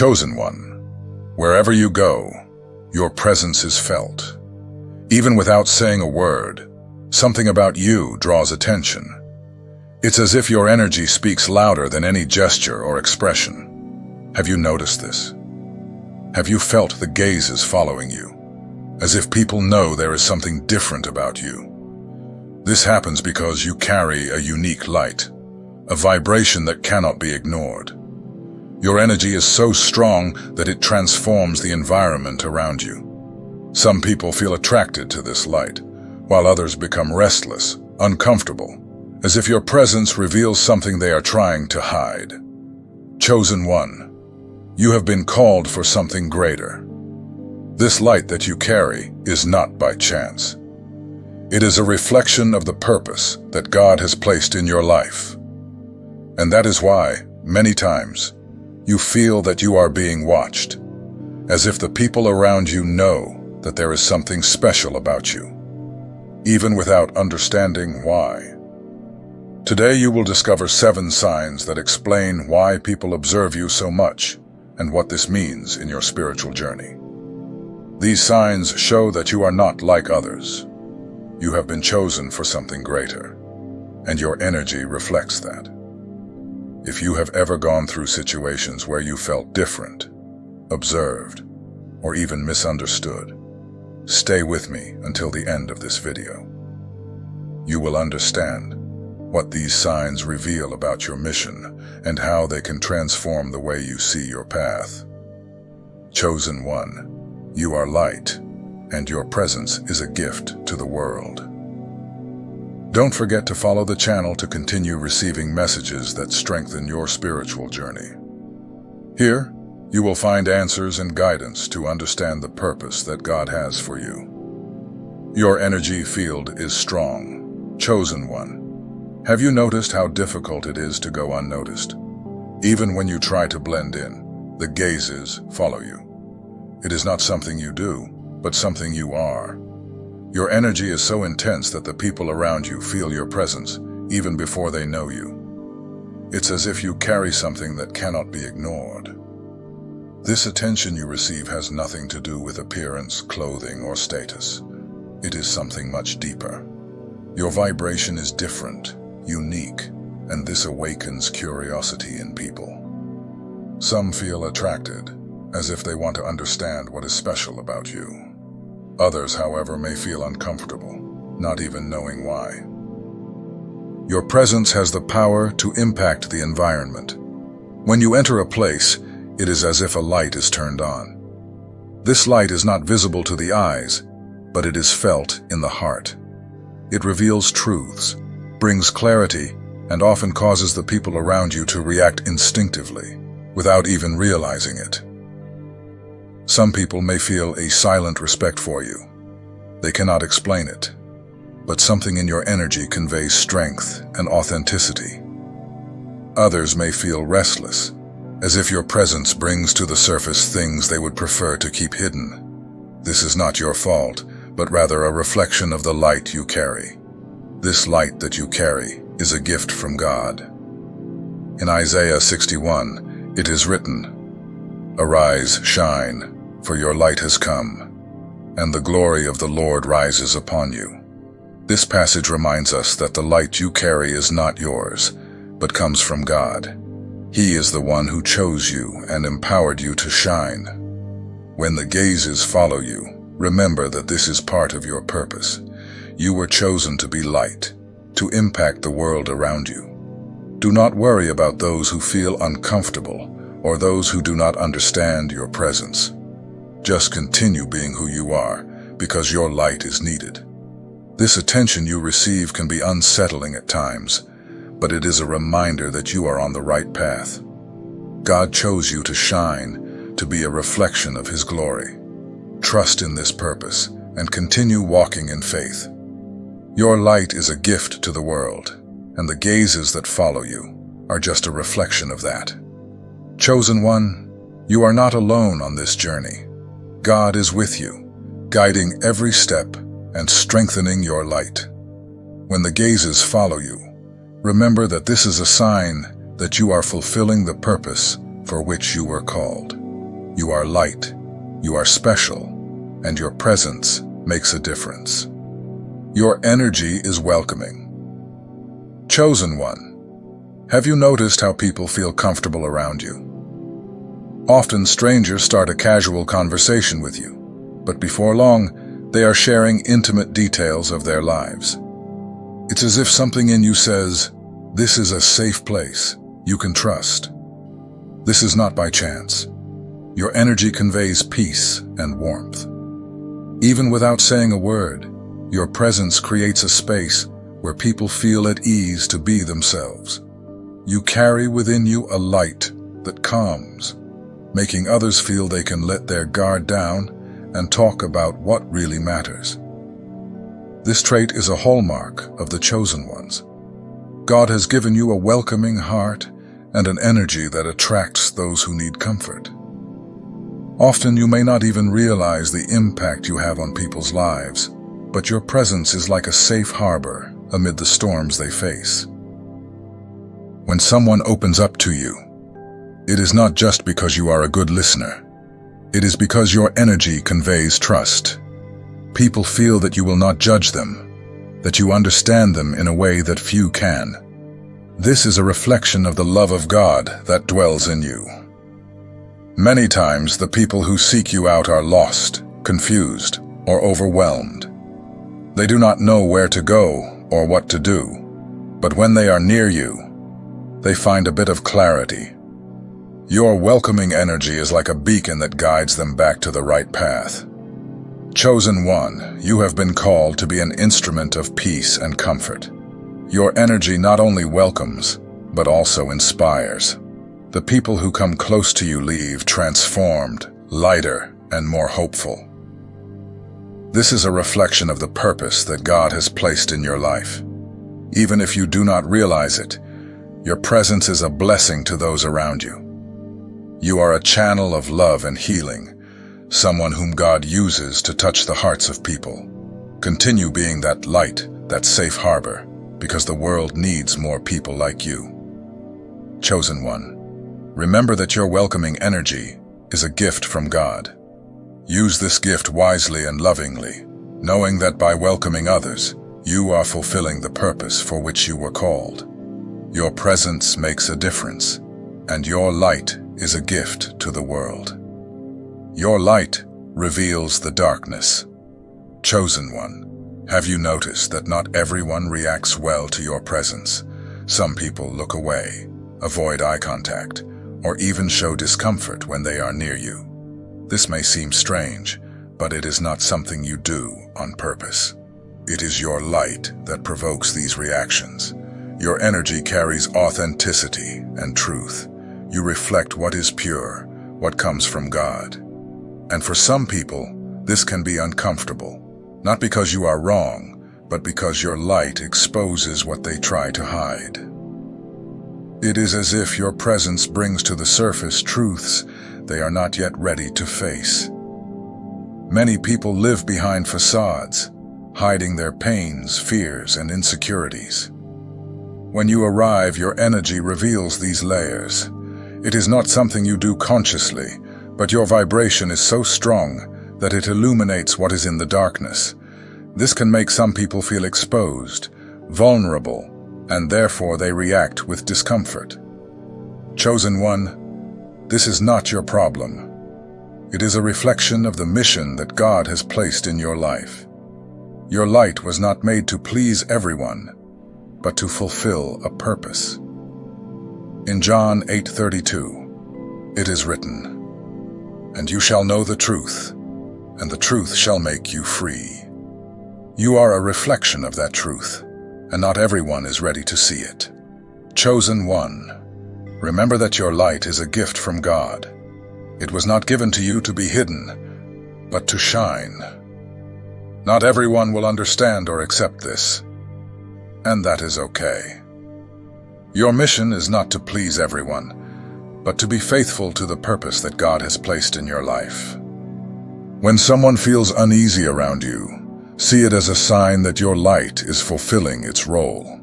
Chosen one, wherever you go, your presence is felt. Even without saying a word, something about you draws attention. It's as if your energy speaks louder than any gesture or expression. Have you noticed this? Have you felt the gazes following you, as if people know there is something different about you? This happens because you carry a unique light, a vibration that cannot be ignored. Your energy is so strong that it transforms the environment around you. Some people feel attracted to this light, while others become restless, uncomfortable, as if your presence reveals something they are trying to hide. Chosen one, you have been called for something greater. This light that you carry is not by chance. It is a reflection of the purpose that God has placed in your life. And that is why, many times, you feel that you are being watched, as if the people around you know that there is something special about you, even without understanding why. Today you will discover 7 signs that explain why people observe you so much and what this means in your spiritual journey. These signs show that you are not like others. You have been chosen for something greater, and your energy reflects that. If you have ever gone through situations where you felt different, observed, or even misunderstood, stay with me until the end of this video. You will understand what these signs reveal about your mission and how they can transform the way you see your path. Chosen one, you are light, and your presence is a gift to the world. Don't forget to follow the channel to continue receiving messages that strengthen your spiritual journey. Here, you will find answers and guidance to understand the purpose that God has for you. Your energy field is strong. Chosen one, have you noticed how difficult it is to go unnoticed? Even when you try to blend in, the gazes follow you. It is not something you do, but something you are. Your energy is so intense that the people around you feel your presence even before they know you. It's as if you carry something that cannot be ignored. This attention you receive has nothing to do with appearance, clothing, or status. It is something much deeper. Your vibration is different, unique, and this awakens curiosity in people. Some feel attracted, as if they want to understand what is special about you. Others, however, may feel uncomfortable, not even knowing why. Your presence has the power to impact the environment. When you enter a place, it is as if a light is turned on. This light is not visible to the eyes, but it is felt in the heart. It reveals truths, brings clarity, and often causes the people around you to react instinctively, without even realizing it. Some people may feel a silent respect for you. They cannot explain it, but something in your energy conveys strength and authenticity. Others may feel restless, as if your presence brings to the surface things they would prefer to keep hidden. This is not your fault, but rather a reflection of the light you carry. This light that you carry is a gift from God. In Isaiah 61, it is written, "Arise, shine, for your light has come, and the glory of the Lord rises upon you." This passage reminds us that the light you carry is not yours, but comes from God. He is the one who chose you and empowered you to shine. When the gazes follow you, remember that this is part of your purpose. You were chosen to be light, to impact the world around you. Do not worry about those who feel uncomfortable or those who do not understand your presence. Just continue being who you are, because your light is needed. This attention you receive can be unsettling at times, but it is a reminder that you are on the right path. God chose you to shine, to be a reflection of His glory. Trust in this purpose and continue walking in faith. Your light is a gift to the world, and the gazes that follow you are just a reflection of that. Chosen one, you are not alone on this journey. God is with you, guiding every step and strengthening your light. When the gazes follow you, remember that this is a sign that you are fulfilling the purpose for which you were called. You are light, you are special, and your presence makes a difference. Your energy is welcoming. Chosen one, have you noticed how people feel comfortable around you? Often strangers start a casual conversation with you, but before long, they are sharing intimate details of their lives. It's as if something in you says, "This is a safe place, you can trust." This is not by chance. Your energy conveys peace and warmth. Even without saying a word, your presence creates a space where people feel at ease to be themselves. You carry within you a light that calms, making others feel they can let their guard down and talk about what really matters. This trait is a hallmark of the chosen ones. God has given you a welcoming heart and an energy that attracts those who need comfort. Often you may not even realize the impact you have on people's lives, but your presence is like a safe harbor amid the storms they face. When someone opens up to you, it is not just because you are a good listener. It is because your energy conveys trust. People feel that you will not judge them, that you understand them in a way that few can. This is a reflection of the love of God that dwells in you. Many times, the people who seek you out are lost, confused, or overwhelmed. They do not know where to go or what to do, but when they are near you, they find a bit of clarity. Your welcoming energy is like a beacon that guides them back to the right path. Chosen one, you have been called to be an instrument of peace and comfort. Your energy not only welcomes, but also inspires. The people who come close to you leave transformed, lighter, and more hopeful. This is a reflection of the purpose that God has placed in your life. Even if you do not realize it, your presence is a blessing to those around you. You are a channel of love and healing, someone whom God uses to touch the hearts of people. Continue being that light, that safe harbor, because the world needs more people like you. Chosen one, remember that your welcoming energy is a gift from God. Use this gift wisely and lovingly, knowing that by welcoming others, you are fulfilling the purpose for which you were called. Your presence makes a difference, and your light is a gift to the world. Your light reveals the darkness. Chosen one, have you noticed that not everyone reacts well to your presence? Some people look away, avoid eye contact, or even show discomfort when they are near you. This may seem strange, but it is not something you do on purpose. It is your light that provokes these reactions. Your energy carries authenticity and truth. You reflect what is pure, what comes from God. And for some people, this can be uncomfortable, not because you are wrong, but because your light exposes what they try to hide. It is as if your presence brings to the surface truths they are not yet ready to face. Many people live behind facades, hiding their pains, fears, and insecurities. When you arrive, your energy reveals these layers. It is not something you do consciously, but your vibration is so strong that it illuminates what is in the darkness. This can make some people feel exposed, vulnerable, and therefore they react with discomfort. Chosen one, this is not your problem. It is a reflection of the mission that God has placed in your life. Your light was not made to please everyone, but to fulfill a purpose. In John 8:32, it is written, "And you shall know the truth, and the truth shall make you free." You are a reflection of that truth, and not everyone is ready to see it. Chosen one, remember that your light is a gift from God. It was not given to you to be hidden, but to shine. Not everyone will understand or accept this, and that is okay. Your mission is not to please everyone, but to be faithful to the purpose that God has placed in your life. When someone feels uneasy around you, see it as a sign that your light is fulfilling its role.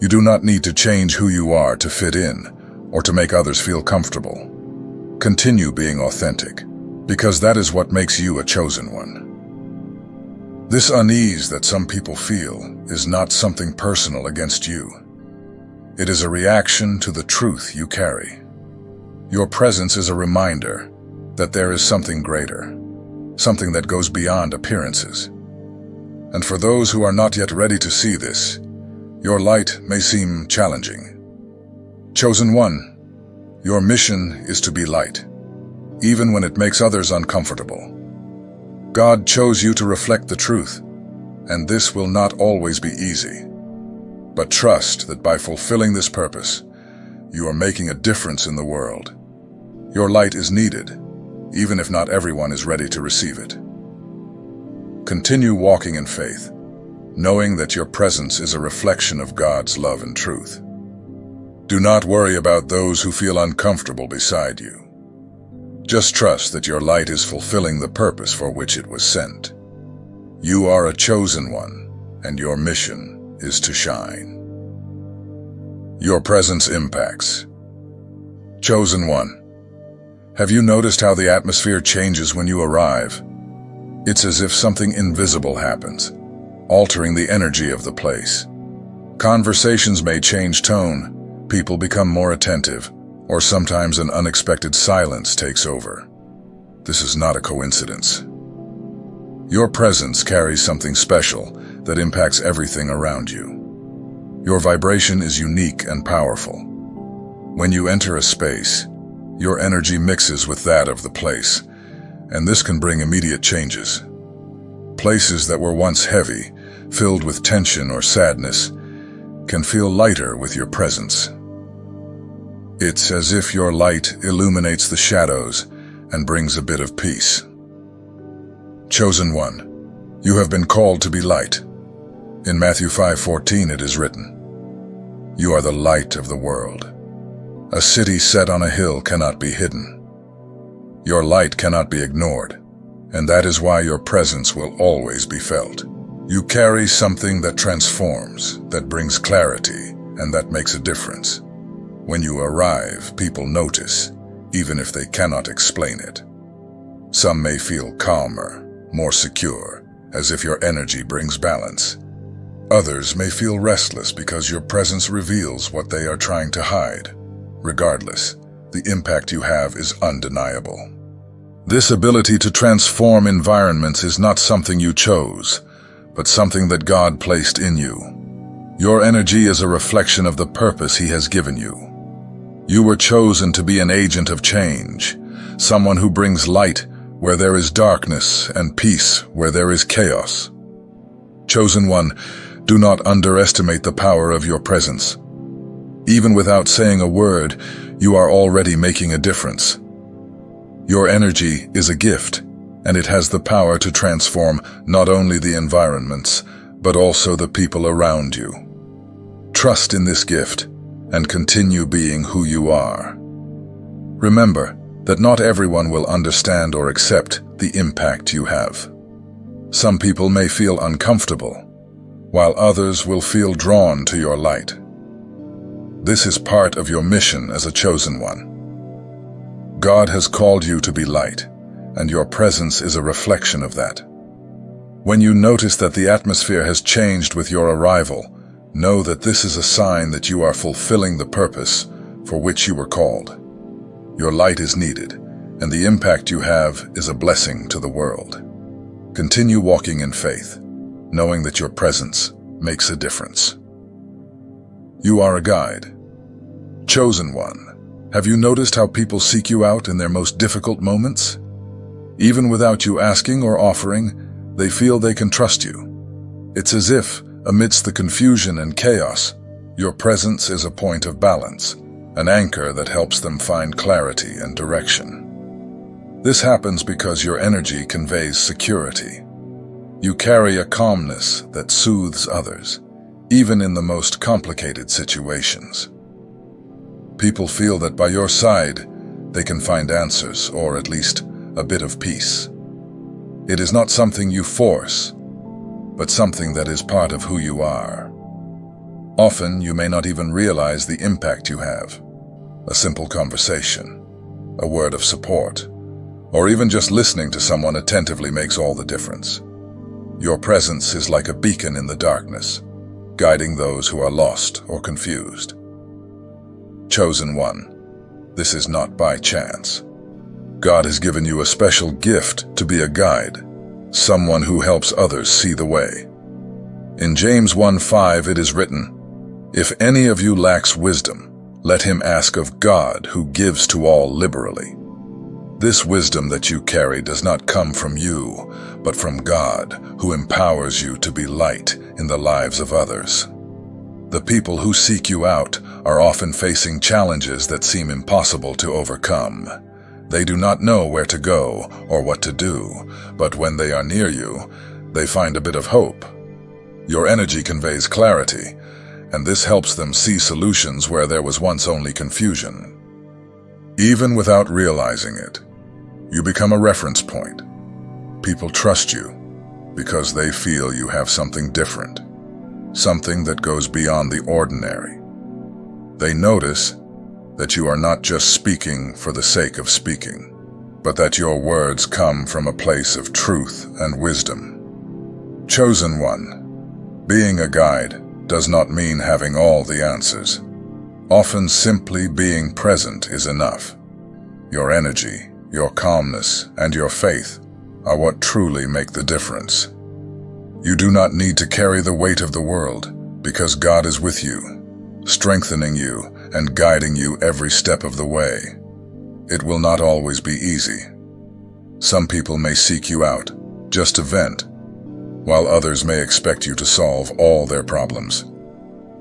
You do not need to change who you are to fit in or to make others feel comfortable. Continue being authentic, because that is what makes you a chosen one. This unease that some people feel is not something personal against you. It is a reaction to the truth you carry. Your presence is a reminder that there is something greater, something that goes beyond appearances. And for those who are not yet ready to see this, your light may seem challenging. Chosen one, your mission is to be light, even when it makes others uncomfortable. God chose you to reflect the truth, and this will not always be easy. But trust that by fulfilling this purpose, you are making a difference in the world. Your light is needed, even if not everyone is ready to receive it. Continue walking in faith, knowing that your presence is a reflection of God's love and truth. Do not worry about those who feel uncomfortable beside you. Just trust that your light is fulfilling the purpose for which it was sent. You are a chosen one, and your mission is to shine. Your presence impacts. Chosen one, have you noticed how the atmosphere changes when you arrive? It's as if something invisible happens, altering the energy of the place. Conversations may change tone, people become more attentive, or sometimes an unexpected silence takes over. This is not a coincidence. Your presence carries something special that impacts everything around you. Your vibration is unique and powerful. When you enter a space, your energy mixes with that of the place, and this can bring immediate changes. Places that were once heavy, filled with tension or sadness, can feel lighter with your presence. It's as if your light illuminates the shadows and brings a bit of peace. Chosen one, you have been called to be light. In Matthew 5:14 it is written, "You are the light of the world. A city set on a hill cannot be hidden." Your light cannot be ignored, and that is why your presence will always be felt. You carry something that transforms, that brings clarity, and that makes a difference. When you arrive, people notice, even if they cannot explain it. Some may feel calmer, more secure, as if your energy brings balance. Others may feel restless because your presence reveals what they are trying to hide. Regardless, the impact you have is undeniable. This ability to transform environments is not something you chose, but something that God placed in you. Your energy is a reflection of the purpose He has given you. You were chosen to be an agent of change, someone who brings light where there is darkness and peace where there is chaos. Chosen one, do not underestimate the power of your presence. Even without saying a word, you are already making a difference. Your energy is a gift, and it has the power to transform not only the environments, but also the people around you. Trust in this gift and continue being who you are. Remember that not everyone will understand or accept the impact you have. Some people may feel uncomfortable, while others will feel drawn to your light. This is part of your mission as a chosen one. God has called you to be light, and your presence is a reflection of that. When you notice that the atmosphere has changed with your arrival, know that this is a sign that you are fulfilling the purpose for which you were called. Your light is needed, and the impact you have is a blessing to the world. Continue walking in faith, knowing that your presence makes a difference. You are a guide. Chosen one, have you noticed how people seek you out in their most difficult moments? Even without you asking or offering, they feel they can trust you. It's as if, amidst the confusion and chaos, your presence is a point of balance, an anchor that helps them find clarity and direction. This happens because your energy conveys security. You carry a calmness that soothes others, even in the most complicated situations. People feel that by your side, they can find answers, or at least a bit of peace. It is not something you force, but something that is part of who you are. Often, you may not even realize the impact you have. A simple conversation, a word of support, or even just listening to someone attentively makes all the difference. Your presence is like a beacon in the darkness, guiding those who are lost or confused. Chosen one, this is not by chance. God has given you a special gift to be a guide, someone who helps others see the way. In James 1:5 it is written, "If any of you lacks wisdom, let him ask of God who gives to all liberally." This wisdom that you carry does not come from you, but from God, who empowers you to be light in the lives of others. The people who seek you out are often facing challenges that seem impossible to overcome. They do not know where to go or what to do, but when they are near you, they find a bit of hope. Your energy conveys clarity, and this helps them see solutions where there was once only confusion. Even without realizing it, you become a reference point. People trust you because they feel you have something different, something that goes beyond the ordinary. They notice that you are not just speaking for the sake of speaking, but that your words come from a place of truth and wisdom. Chosen one, being a guide does not mean having all the answers. Often simply being present is enough. Your energy, your calmness, and your faith are what truly make the difference. You do not need to carry the weight of the world because God is with you, strengthening you and guiding you every step of the way. It will not always be easy. Some people may seek you out just to vent, while others may expect you to solve all their problems.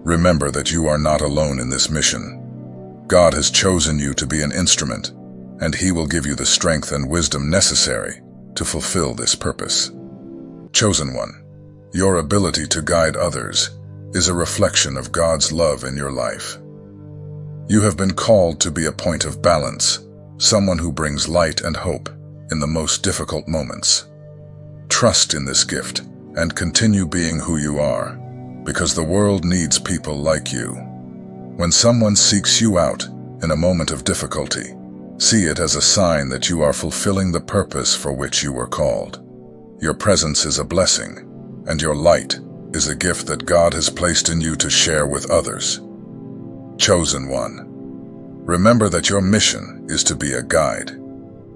Remember that you are not alone in this mission. God has chosen you to be an instrument, and He will give you the strength and wisdom necessary to fulfill this purpose. Chosen one, your ability to guide others is a reflection of God's love in your life. You have been called to be a point of balance, someone who brings light and hope in the most difficult moments. Trust in this gift and continue being who you are, because the world needs people like you. When someone seeks you out in a moment of difficulty, see it as a sign that you are fulfilling the purpose for which you were called. Your presence is a blessing, and your light is a gift that God has placed in you to share with others. Chosen one, remember that your mission is to be a guide,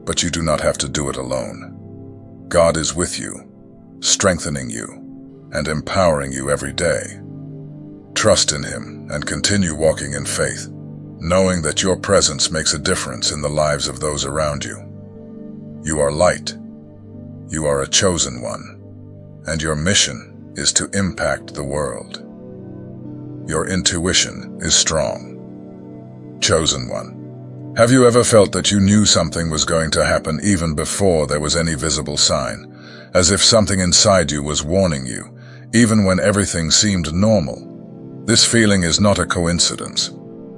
but you do not have to do it alone. God is with you, strengthening you, and empowering you every day. Trust in Him and continue walking in faith, knowing that your presence makes a difference in the lives of those around you. You are light. You are a chosen one, and your mission is to impact the world. Your intuition is strong. Chosen one, have you ever felt that you knew something was going to happen even before there was any visible sign, as if something inside you was warning you, even when everything seemed normal? This feeling is not a coincidence.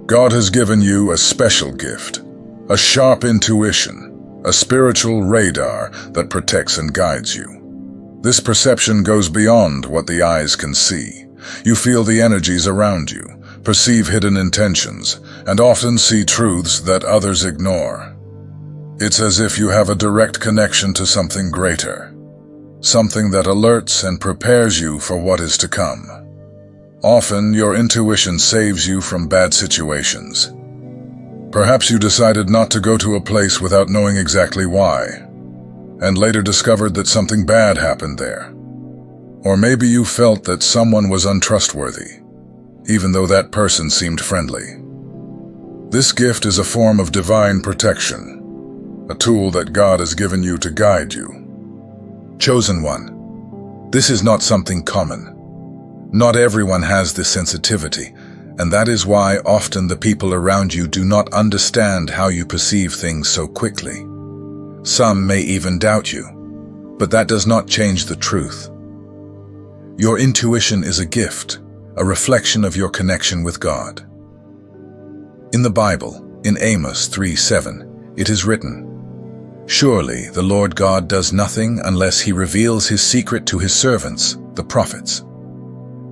God has given you a special gift, a sharp intuition, a spiritual radar that protects and guides you. This perception goes beyond what the eyes can see. You feel the energies around you, perceive hidden intentions, and often see truths that others ignore. It's as if you have a direct connection to something greater, something that alerts and prepares you for what is to come. Often, your intuition saves you from bad situations. Perhaps you decided not to go to a place without knowing exactly why, and later discovered that something bad happened there. Or maybe you felt that someone was untrustworthy, even though that person seemed friendly. This gift is a form of divine protection, a tool that God has given you to guide you. Chosen one, this is not something common. Not everyone has this sensitivity, and that is why often the people around you do not understand how you perceive things so quickly. Some may even doubt you, but that does not change the truth. Your intuition is a gift, a reflection of your connection with God. In the Bible, in Amos 3:7, it is written, "Surely the Lord God does nothing unless He reveals His secret to His servants, the prophets."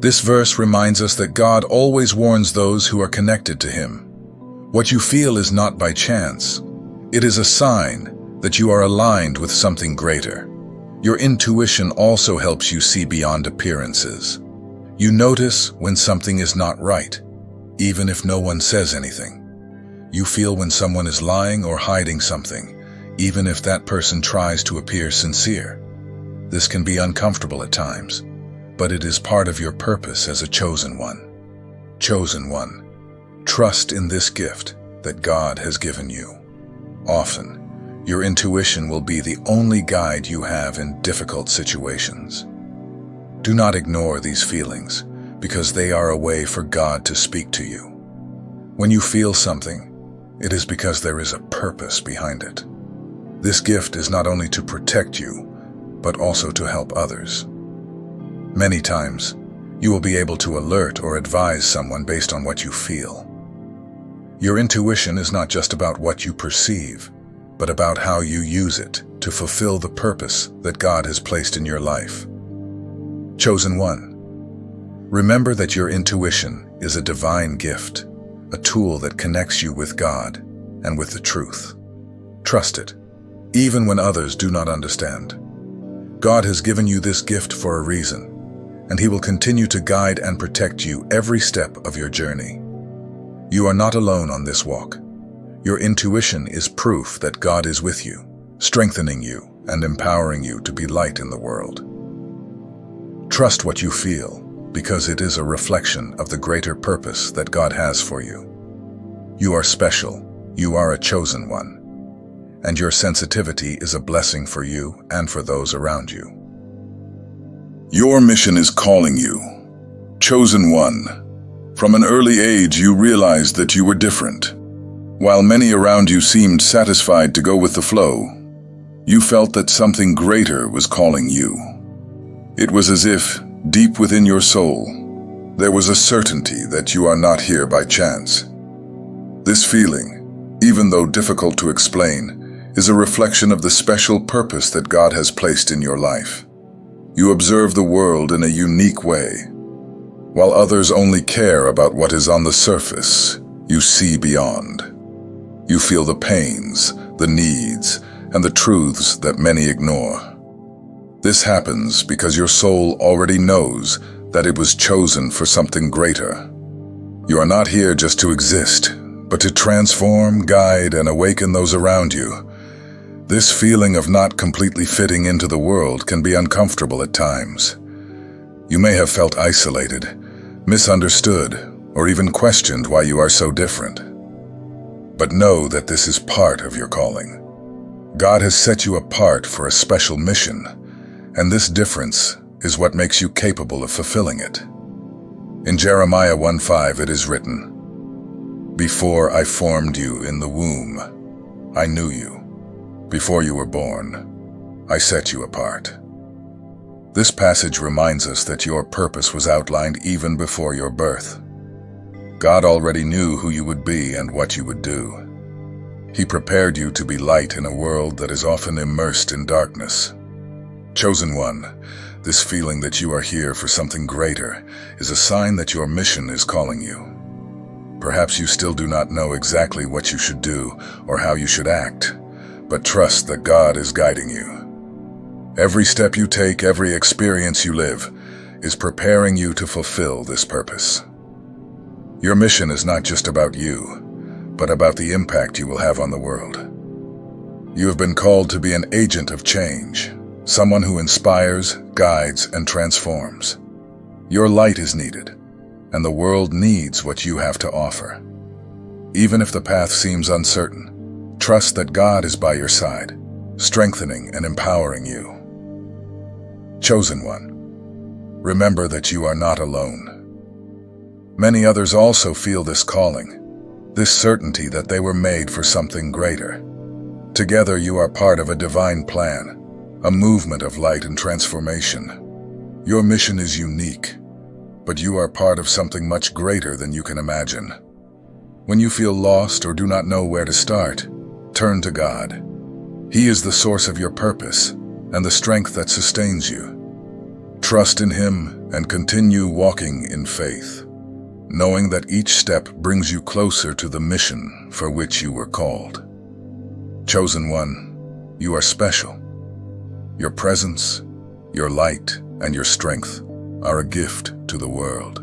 This verse reminds us that God always warns those who are connected to Him. What you feel is not by chance. It is a sign that you are aligned with something greater. Your intuition also helps you see beyond appearances. You notice when something is not right, even if no one says anything. You feel when someone is lying or hiding something, even if that person tries to appear sincere. This can be uncomfortable at times, but it is part of your purpose as a chosen one. Chosen one, trust in this gift that God has given you. Often, your intuition will be the only guide you have in difficult situations. Do not ignore these feelings, because they are a way for God to speak to you. When you feel something, it is because there is a purpose behind it. This gift is not only to protect you, but also to help others. Many times, you will be able to alert or advise someone based on what you feel. Your intuition is not just about what you perceive, but about how you use it to fulfill the purpose that God has placed in your life. Chosen one, remember that your intuition is a divine gift, a tool that connects you with God and with the truth. Trust it, even when others do not understand. God has given you this gift for a reason, and He will continue to guide and protect you every step of your journey. You are not alone on this walk. Your intuition is proof that God is with you, strengthening you and empowering you to be light in the world. Trust what you feel, because it is a reflection of the greater purpose that God has for you. You are special, you are a chosen one, and your sensitivity is a blessing for you and for those around you. Your mission is calling you. Chosen one. From an early age, you realized that you were different. While many around you seemed satisfied to go with the flow, you felt that something greater was calling you. It was as if, deep within your soul, there was a certainty that you are not here by chance. This feeling, even though difficult to explain, is a reflection of the special purpose that God has placed in your life. You observe the world in a unique way. While others only care about what is on the surface, you see beyond. You feel the pains, the needs, and the truths that many ignore. This happens because your soul already knows that it was chosen for something greater. You are not here just to exist, but to transform, guide, and awaken those around you. This feeling of not completely fitting into the world can be uncomfortable at times. You may have felt isolated, misunderstood, or even questioned why you are so different. But know that this is part of your calling. God has set you apart for a special mission, and this difference is what makes you capable of fulfilling it. In Jeremiah 1:5 it is written, "Before I formed you in the womb, I knew you. Before you were born, I set you apart." This passage reminds us that your purpose was outlined even before your birth. God already knew who you would be and what you would do. He prepared you to be light in a world that is often immersed in darkness. Chosen one, this feeling that you are here for something greater is a sign that your mission is calling you. Perhaps you still do not know exactly what you should do or how you should act, but trust that God is guiding you. Every step you take, every experience you live, is preparing you to fulfill this purpose. Your mission is not just about you, but about the impact you will have on the world. You have been called to be an agent of change, someone who inspires, guides, and transforms. Your light is needed, and the world needs what you have to offer. Even if the path seems uncertain, trust that God is by your side, strengthening and empowering you. Chosen one, remember that you are not alone. Many others also feel this calling, this certainty that they were made for something greater. Together you are part of a divine plan, a movement of light and transformation. Your mission is unique, but you are part of something much greater than you can imagine. When you feel lost or do not know where to start, turn to God. He is the source of your purpose and the strength that sustains you. Trust in Him and continue walking in faith, knowing that each step brings you closer to the mission for which you were called. Chosen one, you are special. Your presence, your light, and your strength are a gift to the world.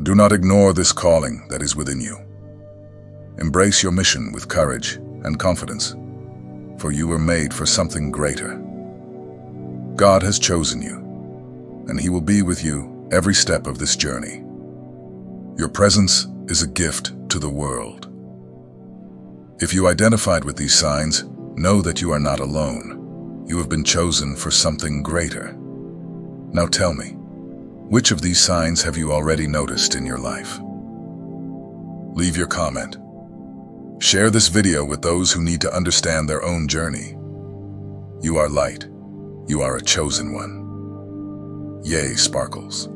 Do not ignore this calling that is within you. Embrace your mission with courage and confidence, for you were made for something greater. God has chosen you, and He will be with you every step of this journey. Your presence is a gift to the world. If you identified with these signs, know that you are not alone. You have been chosen for something greater. Now tell me, which of these signs have you already noticed in your life? Leave your comment. Share this video with those who need to understand their own journey. You are light. You are a chosen one. Yay, Sparkles.